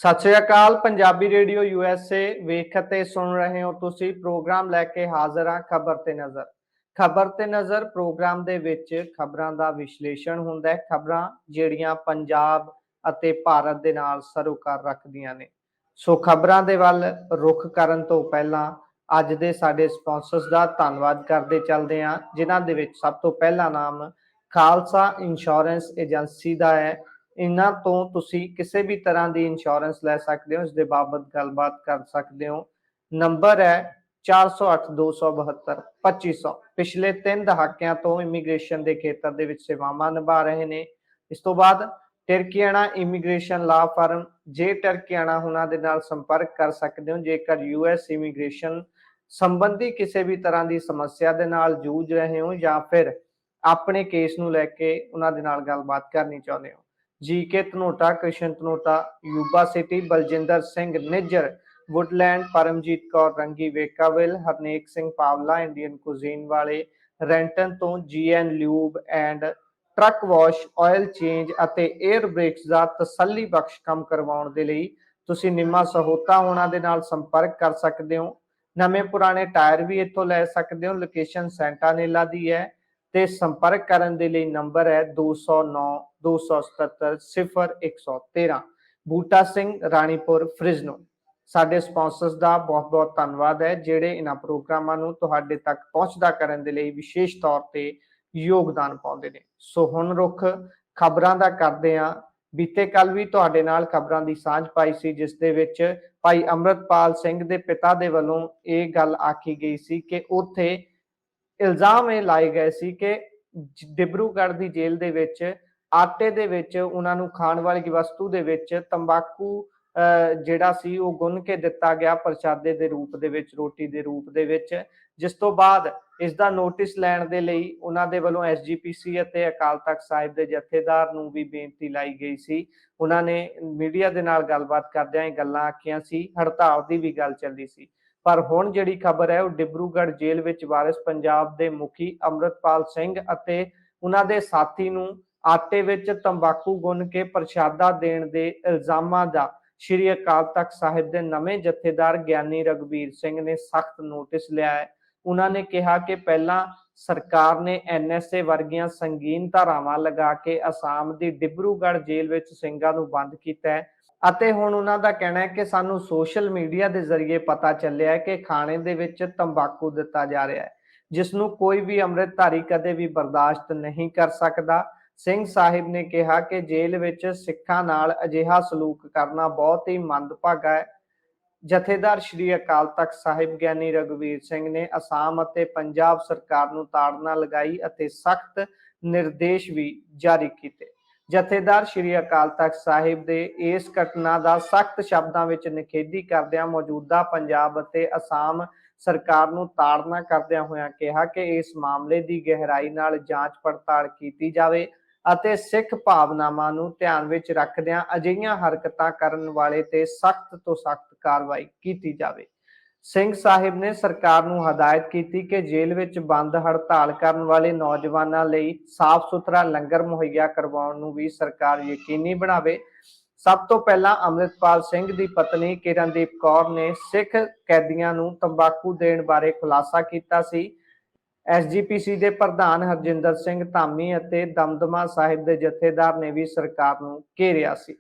ਸਤਿ ਸ਼੍ਰੀ ਅਕਾਲ। Punjabi radio USA ਵੇਖ ਅਤੇ ਸੁਣ ਰਹੇ ਹੋ ਤੁਸੀਂ। ਪ੍ਰੋਗਰਾਮ ਲੈ ਕੇ ਹਾਜ਼ਰ ਹਾਂ ਖਬਰ ਤੇ ਨਜ਼ਰ। ਖਬਰ ਤੇ ਨਜ਼ਰ ਪ੍ਰੋਗਰਾਮ ਦੇ ਵਿੱਚ ਖਬਰਾਂ ਦਾ ਵਿਸ਼ਲੇਸ਼ਣ ਹੁੰਦਾ ਹੈ। ਖਬਰਾਂ ਜਿਹੜੀਆਂ ਪੰਜਾਬ ਅਤੇ ਭਾਰਤ ਦੇ ਨਾਲ ਸਰੋਕਾਰ ਰੱਖਦੀਆਂ ਨੇ। ਸੋ ਖਬਰਾਂ ਦੇ ਵੱਲ ਰੁਖ ਕਰਨ ਤੋਂ ਪਹਿਲਾਂ ਅੱਜ ਦੇ ਸਾਡੇ ਸਪਾਂਸਰਸ ਦਾ ਧੰਨਵਾਦ ਕਰਦੇ ਚੱਲਦੇ ਹਾਂ, ਜਿਨ੍ਹਾਂ ਦੇ ਵਿੱਚ ਸਭ ਤੋਂ ਪਹਿਲਾ ਨਾਮ ਖਾਲਸਾ ਇੰਸ਼ੋਰੈਂਸ ਏਜੰਸੀ ਦਾ ਹੈ। ਇਹਨਾਂ ਤੋਂ ਤੁਸੀਂ ਕਿਸੇ ਵੀ ਤਰ੍ਹਾਂ ਦੀ ਇੰਸ਼ੋਰੈਂਸ ਲੈ ਸਕਦੇ ਹੋ, ਇਸ ਦੇ ਬਾਬਤ ਗੱਲਬਾਤ ਕਰ ਸਕਦੇ ਹੋ। ਨੰਬਰ ਹੈ 4082722500। ਪਿਛਲੇ 3 ਦਹਾਕਿਆਂ ਤੋਂ ਇਮੀਗ੍ਰੇਸ਼ਨ ਦੇ ਖੇਤਰ ਦੇ ਵਿੱਚ ਸੇਵਾਵਾਂ ਨਿਭਾ ਰਹੇ ਨੇ। ਇਸ ਤੋਂ ਬਾਅਦ ਟਰਕੀਆਣਾ ਇਮੀਗ੍ਰੇਸ਼ਨ ਲਾ ਫਰਮ, ਜੇ ਟਰਕੀਆਣਾ ਉਹਨਾਂ ਦੇ ਨਾਲ ਸੰਪਰਕ ਕਰ ਸਕਦੇ ਹੋ ਜੇਕਰ US ਇਮੀਗ੍ਰੇਸ਼ਨ ਸੰਬੰਧੀ ਕਿਸੇ ਵੀ ਤਰ੍ਹਾਂ ਦੀ ਸਮੱਸਿਆ ਦੇ ਨਾਲ ਜੂਝ ਰਹੇ ਹੋ ਜਾਂ ਫਿਰ ਆਪਣੇ ਕੇਸ ਨੂੰ ਲੈ ਕੇ ਉਹਨਾਂ ਦੇ ਨਾਲ ਗੱਲਬਾਤ ਕਰਨੀ ਚਾਹੁੰਦੇ ਹੋ। GK Dhanota, Krishan Dhanota, Yuba City, Baljinder Singh Nijjar, Woodland, Paramjit Kaur Rangi Vacaville, Harnek Singh Pawla Indian cuisine ਵਾਲੇ, ਰੈਂਟਨ ਤੋਂ GN lube and truck wash, oil change ਅਤੇ 에ਅਰ ਬ੍ਰੇਕਸ ਦਾ ਤਸੱਲੀ ਬਖਸ਼ ਕੰਮ ਕਰਵਾਉਣ ਦੇ ਲਈ ਤੁਸੀਂ ਨਿੰਮਾ ਸਹੋਤਾ ਉਹਨਾਂ ਦੇ ਨਾਲ ਸੰਪਰਕ ਕਰ ਸਕਦੇ ਹੋ। ਨਵੇਂ ਪੁਰਾਣੇ ਟਾਇਰ ਵੀ ਇੱਥੋਂ ਲੈ ਸਕਦੇ ਹੋ। ਲੋਕੇਸ਼ਨ ਸੈਂਟਾਨੇਲਾ ਦੀ ਹੈ ਤੇ ਸੰਪਰਕ ਕਰਨ ਦੇ ਲਈ ਨੰਬਰ ਹੈ 20927700113। ਬੂਟਾ ਸਿੰਘ, ਰਾਣੀਪੁਰ, ਫ੍ਰਿਜ਼ਨੋ। ਸਾਡੇ ਸਪਾਂਸਰਸ ਦਾ ਬਹੁਤ ਬਹੁਤ ਧੰਨਵਾਦ ਹੈ ਜਿਹੜੇ ਇਹਨਾਂ ਪ੍ਰੋਗਰਾਮਾਂ ਨੂੰ ਤੁਹਾਡੇ ਤੱਕ ਪਹੁੰਚਦਾ ਕਰਨ ਦੇ ਲਈ ਵਿਸ਼ੇਸ਼ ਤੌਰ ਤੇ ਯੋਗਦਾਨ ਪਾਉਂਦੇ ਨੇ। ਸੋ ਹੁਣ ਰੁਖ ਖਬਰਾਂ ਦਾ ਕਰਦੇ ਹਾਂ। ਬੀਤੇ ਕੱਲ ਵੀ ਤੁਹਾਡੇ ਨਾਲ ਖਬਰਾਂ ਦੀ ਸਾਂਝ ਪਾਈ ਸੀ, ਜਿਸ ਦੇ ਵਿੱਚ ਭਾਈ ਅੰਮ੍ਰਿਤਪਾਲ ਸਿੰਘ ਦੇ ਪਿਤਾ ਦੇ ਵੱਲੋਂ ਇਹ ਗੱਲ ਆਖੀ ਗਈ ਸੀ ਕਿ ਉੱਥੇ ਇਲਜ਼ਾਮ ਇਹ ਲਾਏ ਗਏ ਸੀ ਕਿ ਡਿਬਰੂਗੜ੍ਹ ਦੀ ਜੇਲ੍ਹ ਦੇ ਵਿੱਚ ਆਟੇ ਦੇ ਵਿੱਚ ਉਹਨਾਂ ਨੂੰ ਖਾਣ ਵਾਲੀ ਵਸਤੂ ਦੇ ਵਿੱਚ ਤੰਬਾਕੂ ਜਿਹੜਾ ਸੀ ਉਹ ਗੁੰਨ ਕੇ ਦਿੱਤਾ ਗਿਆ ਪ੍ਰਸ਼ਾਦੇ ਦੇ ਰੂਪ ਦੇ ਵਿੱਚ, ਰੋਟੀ ਦੇ ਰੂਪ ਦੇ ਵਿੱਚ। ਜਿਸ ਤੋਂ ਬਾਅਦ ਇਸ ਦਾ ਨੋਟਿਸ ਲੈਣ ਦੇ ਲਈ ਉਹਨਾਂ ਦੇ ਵੱਲੋਂ SGPC ਅਤੇ ਅਕਾਲ ਤਖਤ ਸਾਹਿਬ ਦੇ ਜਥੇਦਾਰ ਨੂੰ ਵੀ ਬੇਨਤੀ ਲਾਈ ਗਈ ਸੀ। ਉਹਨਾਂ ਨੇ ਮੀਡੀਆ ਦੇ ਨਾਲ ਗੱਲਬਾਤ ਕਰਦਿਆਂ ਇਹ ਗੱਲਾਂ ਆਖੀਆਂ ਸੀ। ਹੜਤਾਲ ਦੀ ਵੀ ਗੱਲ ਚੱਲੀ ਸੀ। ਪਰ ਹੁਣ ਜਿਹੜੀ ਖਬਰ ਹੈ ਉਹ ਡਿਬਰੂਗੜ੍ਹ ਜੇਲ੍ਹ ਵਿੱਚ ਵਾਰਿਸ ਪੰਜਾਬ ਦੇ ਮੁਖੀ ਅੰਮ੍ਰਿਤਪਾਲ ਸਿੰਘ ਅਤੇ ਉਹਨਾਂ ਦੇ ਸਾਥੀ ਨੂੰ ਆਟੇ ਵਿੱਚ ਤੰਬਾਕੂ ਗੁੰਨ ਕੇ ਪ੍ਰਸ਼ਾਦਾ ਦੇਣ ਦੇ ਇਲਜ਼ਾਮਾਂ ਦਾ ਸ਼੍ਰੀ ਅਕਾਲ ਤਖਤ ਸਾਹਿਬ ਦੇ ਨਵੇਂ ਜਥੇਦਾਰ ਗਿਆਨੀ ਰਘਬੀਰ ਸਿੰਘ ਨੇ ਸਖਤ ਨੋਟਿਸ ਲਿਆ ਹੈ। ਉਹਨਾਂ ਨੇ ਕਿਹਾ ਕਿ ਪਹਿਲਾਂ ਸਰਕਾਰ ਨੇ NSA ਵਰਗੀਆਂ ਸੰਗੀਨ ਧਾਰਾਵਾਂ ਲਗਾ ਕੇ ਅਸਾਮ ਦੀ ਡਿਬਰੂਗੜ੍ਹ ਜੇਲ੍ਹ ਵਿੱਚ ਸਿੰਘਾਂ ਨੂੰ ਬੰਦ ਕੀਤਾ ਹੈ ਅਤੇ ਹੁਣ ਉਹਨਾਂ ਦਾ ਕਹਿਣਾ ਹੈ ਕਿ ਸਾਨੂੰ ਸੋਸ਼ਲ ਮੀਡੀਆ ਦੇ ਜ਼ਰੀਏ ਪਤਾ ਚੱਲਿਆ ਹੈ ਕਿ ਖਾਣੇ ਦੇ ਵਿੱਚ ਤੰਬਾਕੂ ਦਿੱਤਾ ਜਾ ਰਿਹਾ ਹੈ, ਜਿਸ ਨੂੰ ਕੋਈ ਵੀ ਅੰਮ੍ਰਿਤਧਾਰੀ ਕਦੇ ਵੀ ਬਰਦਾਸ਼ਤ ਨਹੀਂ ਕਰ ਸਕਦਾ। ਸਿੰਘ ਸਾਹਿਬ ਨੇ ਕਿਹਾ ਕਿ ਜੇਲ੍ਹ ਵਿੱਚ ਸਿੱਖਾਂ ਨਾਲ ਅਜਿਹਾ ਸਲੂਕ ਕਰਨਾ ਬਹੁਤ ਹੀ ਮੰਦਭਾਗਾ ਹੈ। ਜਥੇਦਾਰ ਸ਼੍ਰੀ ਅਕਾਲ ਤਖਤ ਸਾਹਿਬ ਗਿਆਨੀ ਰਘਬੀਰ ਸਿੰਘ ਨੇ ਅਸਾਮ ਅਤੇ ਪੰਜਾਬ ਸਰਕਾਰ ਨੂੰ ਤਾੜਨਾ ਲਗਾਈ ਅਤੇ ਸਖਤ ਨਿਰਦੇਸ਼ ਵੀ ਜਾਰੀ ਕੀਤੇ। ਜਥੇਦਾਰ ਸ਼੍ਰੀ ਅਕਾਲ ਤਖਤ ਸਾਹਿਬ ਦੇ ਇਸ ਘਟਨਾ ਦਾ ਸਖਤ ਸ਼ਬਦਾਂ ਵਿੱਚ ਨਿਖੇਧੀ ਕਰਦਿਆਂ ਮੌਜੂਦਾ ਪੰਜਾਬ ਅਤੇ ਅਸਾਮ ਸਰਕਾਰ ਨੂੰ ਤਾੜਨਾ ਕਰਦਿਆਂ ਹੋਇਆਂ ਕਿਹਾ ਕਿ ਇਸ ਮਾਮਲੇ ਦੀ ਗਹਿਰਾਈ ਨਾਲ ਜਾਂਚ ਪੜਤਾਲ ਕੀਤੀ ਜਾਵੇ ਅਤੇ ਸਿੱਖ ਭਾਵਨਾਵਾਂ ਨੂੰ ਧਿਆਨ ਵਿੱਚ ਰੱਖਦਿਆਂ ਅਜਿਹੀਆਂ ਹਰਕਤਾਂ ਕਰਨ ਵਾਲੇ ਤੇ ਸਖਤ ਤੋਂ ਸਖਤ ਕਾਰਵਾਈ ਕੀਤੀ ਜਾਵੇ। ਸਿੰਘ ਸਾਹਿਬ ਨੇ ਸਰਕਾਰ ਨੂੰ ਹਦਾਇਤ ਕੀਤੀ ਕਿ ਜੇਲ੍ਹ ਵਿੱਚ ਬੰਦ ਹੜਤਾਲ ਕਰਨ ਵਾਲੇ ਨੌਜਵਾਨਾਂ ਲਈ ਸਾਫ਼ ਸੁਥਰਾ ਲੰਗਰ ਮੁਹੱਈਆ ਕਰਵਾਉਣ ਨੂੰ ਵੀ ਸਰਕਾਰ ਯਕੀਨੀ ਬਣਾਵੇ। ਸਭ ਤੋਂ ਪਹਿਲਾਂ ਅੰਮ੍ਰਿਤਪਾਲ ਸਿੰਘ ਦੀ ਪਤਨੀ ਕਿਰਨਦੀਪ ਕੌਰ ਨੇ ਸਿੱਖ ਕੈਦੀਆਂ ਨੂੰ ਤੰਬਾਕੂ ਦੇਣ ਬਾਰੇ ਖੁਲਾਸਾ ਕੀਤਾ ਸੀ। SGPC ਦੇ ਪ੍ਰਧਾਨ ਹਰਜਿੰਦਰ ਸਿੰਘ ਧਾਮੀ ਅਤੇ ਦਮਦਮਾ ਸਾਹਿਬ ਦੇ ਜਥੇਦਾਰ ਨੇ ਵੀ ਸਰਕਾਰ ਨੂੰ ਘੇਰਿਆ ਸੀ।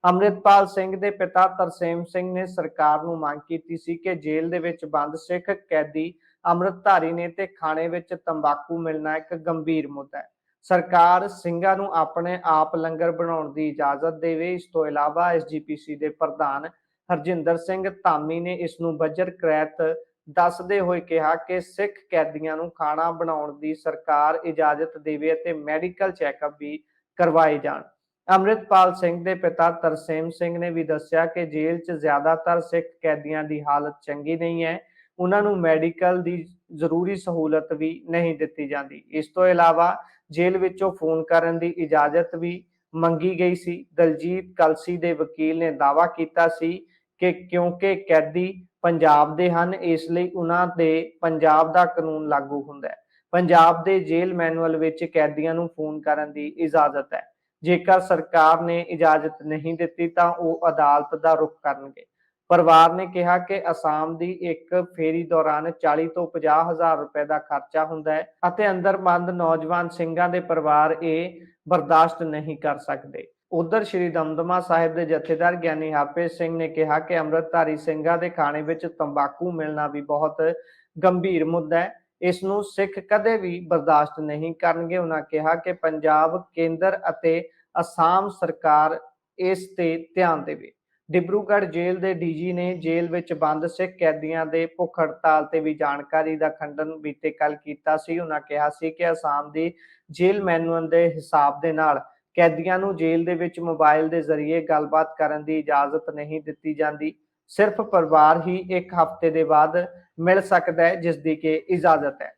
ਅੰਮ੍ਰਿਤਪਾਲ ਸਿੰਘ ਦੇ ਪਿਤਾ ਤਰਸੇਮ ਸਿੰਘ ਨੇ ਸਰਕਾਰ ਨੂੰ ਮੰਗ ਕੀਤੀ ਸੀ ਕਿ ਜੇਲ੍ਹ ਦੇ ਵਿੱਚ ਬੰਦ ਸਿੱਖ ਕੈਦੀ ਅੰਮ੍ਰਿਤਧਾਰੀ ਨੇ ਤੇ ਖਾਣੇ ਵਿੱਚ ਤੰਬਾਕੂ ਮਿਲਣਾ ਇੱਕ ਗੰਭੀਰ ਮੁੱਦਾ ਹੈ। ਸਰਕਾਰ ਸਿੰਘਾਂ ਨੂੰ ਆਪਣੇ ਆਪ ਲੰਗਰ ਬਣਾਉਣ ਦੀ ਇਜਾਜ਼ਤ ਦੇਵੇ। ਇਸ ਤੋਂ ਇਲਾਵਾ SGPC ਦੇ ਪ੍ਰਧਾਨ ਹਰਜਿੰਦਰ ਸਿੰਘ ਧਾਮੀ ਨੇ ਇਸ ਨੂੰ ਬੱਜਰ ਕ੍ਰੈਤ ਦੱਸਦੇ ਹੋਏ ਕਿਹਾ ਕਿ ਸਿੱਖ ਕੈਦੀਆਂ ਨੂੰ ਖਾਣਾ ਬਣਾਉਣ ਦੀ ਸਰਕਾਰ ਇਜਾਜ਼ਤ ਦੇਵੇ ਅਤੇ ਮੈਡੀਕਲ ਚੈੱਕਅਪ ਵੀ ਕਰਵਾਏ ਜਾਣ। ਅੰਮ੍ਰਿਤਪਾਲ ਸਿੰਘ ਦੇ ਪਿਤਾ ਤਰਸੇਮ ਸਿੰਘ ਨੇ ਵੀ ਦੱਸਿਆ ਕਿ ਜੇਲ੍ਹ 'ਚ ਜ਼ਿਆਦਾਤਰ ਸਿੱਖ ਕੈਦੀਆਂ ਦੀ ਹਾਲਤ ਚੰਗੀ ਨਹੀਂ ਹੈ। ਉਹਨਾਂ ਨੂੰ ਮੈਡੀਕਲ ਦੀ ਜ਼ਰੂਰੀ ਸਹੂਲਤ ਵੀ ਨਹੀਂ ਦਿੱਤੀ ਜਾਂਦੀ। ਇਸ ਤੋਂ ਇਲਾਵਾ ਜੇਲ੍ਹ ਵਿੱਚੋਂ ਫੋਨ ਕਰਨ ਦੀ ਇਜਾਜ਼ਤ ਵੀ ਮੰਗੀ ਗਈ ਸੀ। ਦਲਜੀਤ ਕਲਸੀ ਦੇ ਵਕੀਲ ਨੇ ਦਾਅਵਾ ਕੀਤਾ ਸੀ ਕਿ ਕਿਉਂਕਿ ਕੈਦੀ ਪੰਜਾਬ ਦੇ ਹਨ, ਇਸ ਲਈ ਉਹਨਾਂ ਦੇ ਪੰਜਾਬ ਦਾ ਕਾਨੂੰਨ ਲਾਗੂ ਹੁੰਦਾ ਹੈ। ਪੰਜਾਬ ਦੇ ਜੇਲ੍ਹ ਮੈਨੂਅਲ ਵਿੱਚ ਕੈਦੀਆਂ ਨੂੰ ਫੋਨ ਕਰਨ ਦੀ ਇਜਾਜ਼ਤ ਹੈ। ਜੇਕਰ ਸਰਕਾਰ ਨੇ ਇਜਾਜ਼ਤ ਨਹੀਂ ਦਿੱਤੀ ਤਾਂ ਉਹ ਅਦਾਲਤ ਦਾ ਰੁਖ ਕਰਨਗੇ। ਪਰਿਵਾਰ ਨੇ ਕਿਹਾ ਕਿ ਅਸਾਮ ਦੀ ਇੱਕ ਫੇਰੀ ਦੌਰਾਨ 40 ਤੋਂ 50 ਹਜ਼ਾਰ ਰੁਪਏ ਦਾ ਖਰਚਾ ਹੁੰਦਾ ਹੈ ਅਤੇ ਅੰਦਰ ਬੰਦ ਨੌਜਵਾਨ ਸਿੰਘਾਂ ਦੇ ਪਰਿਵਾਰ ਇਹ ਬਰਦਾਸ਼ਤ ਨਹੀਂ ਕਰ ਸਕਦੇ। ਉਧਰ ਸ਼੍ਰੀ ਦਮਦਮਾ ਸਾਹਿਬ ਦੇ ਜਥੇਦਾਰ ਗਿਆਨੀ ਹਰਪ੍ਰੀਤ ਸਿੰਘ ਨੇ ਕਿਹਾ ਕਿ ਅੰਮ੍ਰਿਤਧਾਰੀ ਸਿੰਘਾਂ ਦੇ ਖਾਣੇ ਵਿੱਚ ਤੰਬਾਕੂ ਮਿਲਣਾ ਵੀ ਬਹੁਤ ਗੰਭੀਰ ਮੁੱਦਾ ਹੈ। ਇਸ ਨੂੰ ਸਿੱਖ ਕਦੇ ਵੀ ਬਰਦਾਸ਼ਤ ਨਹੀਂ ਕਰਨਗੇ। ਉਹਨਾਂ ਕਿਹਾ ਕਿ ਪੰਜਾਬ, ਕੇਂਦਰ ਅਤੇ ਅਸਾਮ ਸਰਕਾਰ ਇਸ ਤੇ ਧਿਆਨ ਦੇਵੇ। ਡਿਬਰੂਗੜ੍ਹ ਜੇਲ੍ਹ ਦੇ ਡੀਜੀ ਨੇ ਜੇਲ੍ਹ ਵਿੱਚ ਬੰਦ ਸਿੱਖ ਕੈਦੀਆਂ ਦੇ ਭੁੱਖ ਹੜਤਾਲ ਤੇ ਵੀ ਜਾਣਕਾਰੀ ਦਾ ਖੰਡਨ ਬੀਤੇ ਕੱਲ ਕੀਤਾ ਸੀ। ਉਹਨਾਂ ਕਿਹਾ ਸੀ ਕਿ ਅਸਾਮ ਦੀ ਜੇਲ੍ਹ ਮੈਨੂਅਲ ਦੇ ਹਿਸਾਬ ਦੇ ਨਾਲ ਕੈਦੀਆਂ ਨੂੰ ਜੇਲ੍ਹ ਦੇ ਵਿੱਚ ਮੋਬਾਈਲ ਦੇ ਜ਼ਰੀਏ ਗੱਲਬਾਤ ਕਰਨ ਦੀ ਇਜਾਜ਼ਤ ਨਹੀਂ ਦਿੱਤੀ ਜਾਂਦੀ। ਸਿਰਫ ਪਰਿਵਾਰ ਹੀ ਇੱਕ ਹਫ਼ਤੇ ਦੇ ਬਾਅਦ ਮਿਲ ਸਕਦਾ ਹੈ, ਜਿਸ ਦੀ ਕਿ ਇਜਾਜ਼ਤ ਹੈ।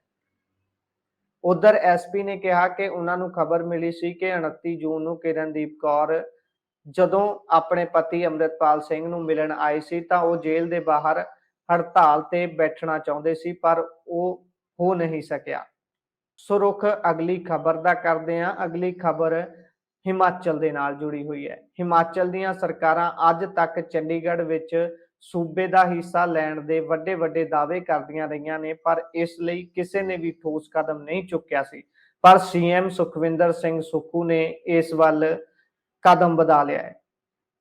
ਉਧਰ ਐਸਪੀ ਨੇ ਕਿਹਾ ਕਿ ਉਹਨਾਂ ਨੂੰ ਖਬਰ ਮਿਲੀ ਸੀ ਕਿ 29 ਜੂਨ ਨੂੰ ਕਿਰਨਦੀਪ ਕੌਰ ਜਦੋਂ ਆਪਣੇ ਪਤੀ ਅੰਮ੍ਰਿਤਪਾਲ ਸਿੰਘ ਨੂੰ ਮਿਲਣ ਆਏ ਸੀ ਤਾਂ ਉਹ ਜੇਲ੍ਹ ਦੇ ਬਾਹਰ ਹੜਤਾਲ ਤੇ ਬੈਠਣਾ ਚਾਹੁੰਦੇ ਸੀ, ਪਰ ਉਹ ਹੋ ਨਹੀਂ ਸਕਿਆ। ਸੋ ਰੁਖ ਅਗਲੀ ਖਬਰ ਦਾ ਕਰਦੇ ਹਾਂ। ਅਗਲੀ ਖਬਰ ਹਿਮਾਚਲ ਦੇ ਨਾਲ ਜੁੜੀ ਹੋਈ ਹੈ। ਹਿਮਾਚਲ ਦੀਆਂ ਸਰਕਾਰਾਂ ਅੱਜ ਤੱਕ ਚੰਡੀਗੜ੍ਹ ਵਿੱਚ ਸੂਬੇ ਦਾ ਹਿੱਸਾ ਲੈਣ ਦੇ ਵੱਡੇ ਦਾਅਵੇ ਕਰਦੀਆਂ ਰਹੀਆਂ ਨੇ, ਪਰ ਇਸ ਲਈ ਕਿਸੇ ਨੇ ਵੀ ਠੋਸ ਕਦਮ ਨਹੀਂ ਚੁੱਕਿਆ ਸੀ। ਪਰ ਸੀਐਮ ਸੁਖਵਿੰਦਰ ਸਿੰਘ ਸੁੱਖੂ ਨੇ ਇਸ ਵੱਲ ਕਦਮ ਵਧਾ ਲਿਆ ਹੈ।